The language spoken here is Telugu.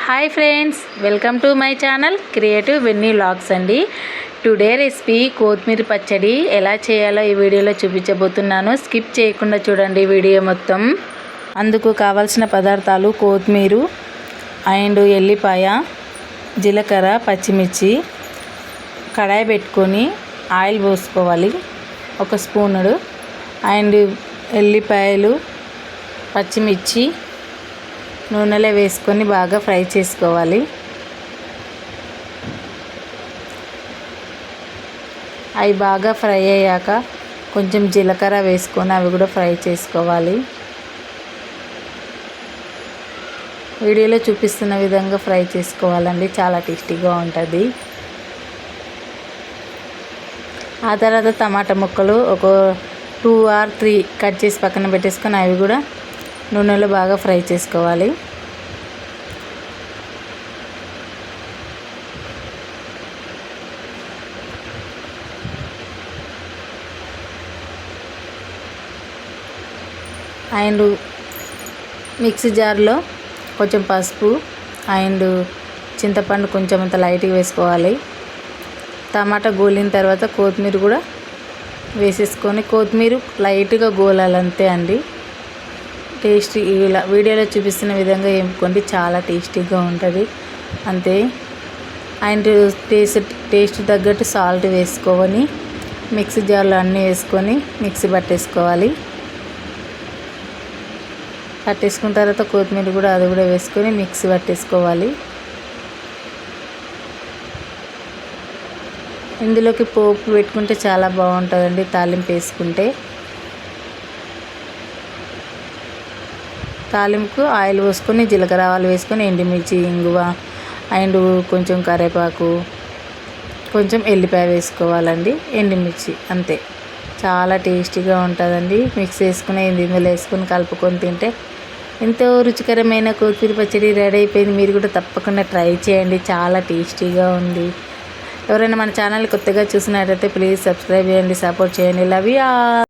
Hi friends, welcome to my channel creative Venny vlogs అండి. టుడే రెసిపీ కొత్తిమీర పచ్చడి ఎలా చేయాలో ఈ వీడియోలో చూపించబోతున్నాను. స్కిప్ చేయకుండా చూడండి వీడియో మొత్తం. అందుకు కావాల్సిన పదార్థాలు కొత్తిమీర అండ్ ఎల్లిపాయ, జీలకర్ర, పచ్చిమిర్చి. కడాయి పెట్టుకొని ఆయిల్ పోసుకోవాలి, 1 స్పూనుడు. అండ్ ఎల్లిపాయలు, పచ్చిమిర్చి నూనెలో వేసుకొని బాగా ఫ్రై చేసుకోవాలి. అవి బాగా ఫ్రై అయ్యాక కొంచెం జీలకర్ర వేసుకొని అవి కూడా ఫ్రై చేసుకోవాలి. వీడియోలో చూపిస్తున్న విధంగా ఫ్రై చేసుకోవాలండి, చాలా టేస్టీగా ఉంటుంది. ఆ తర్వాత టమాటా ముక్కలు ఒక 2 or 3 కట్ చేసి పక్కన పెట్టేసుకొని అవి కూడా నూనెలో బాగా ఫ్రై చేసుకోవాలి. అండ్ మిక్సీ జార్లో కొంచెం పసుపు అండ్ చింతపండు కొంచెం అంత లైట్గా వేసుకోవాలి. టమాటా గోలిన తర్వాత కొత్తిమీర కూడా వేసేసుకొని కొత్తిమీర లైట్గా గోలాలంతే అండి. టేస్టీ ఇలా వీడియోలో చూపిస్తున్న విధంగా వేపుకోండి, చాలా టేస్టీగా ఉంటుంది అంతే. అండ్ టేస్ట్ తగ్గట్టు సాల్ట్ వేసుకొని మిక్సీ జార్లో అన్నీ వేసుకొని మిక్సీ పట్టేసుకోవాలి. పట్టేసుకున్న తర్వాత కొత్తిమీర కూడా అది కూడా వేసుకొని మిక్సీ పట్టేసుకోవాలి. ఇందులోకి పోపు పెట్టుకుంటే చాలా బాగుంటుందండి, తాలింపు వేసుకుంటే. తాలింపుకు ఆయిల్ పోసుకొని జీలకర్ర ఆవాలు వేసుకొని ఎండుమిర్చి, ఇంగువ అండ్ కొంచెం కరివేపాకు, కొంచెం ఎల్లిపాయ వేసుకోవాలండి, ఎండుమిర్చి అంతే. చాలా టేస్టీగా ఉంటుందండి. మిక్స్ వేసుకుని ఇందులో వేసుకొని కలుపుకొని తింటే ఎంతో రుచికరమైన కొత్తిమీర పచ్చడి రెడీ అయిపోయింది. మీరు కూడా తప్పకుండా ట్రై చేయండి, చాలా టేస్టీగా ఉంది. ఎవరైనా మన ఛానల్ కొత్తగా చూసినట్టయితే ప్లీజ్ సబ్స్క్రైబ్ చేయండి, సపోర్ట్ చేయండి. Love you all.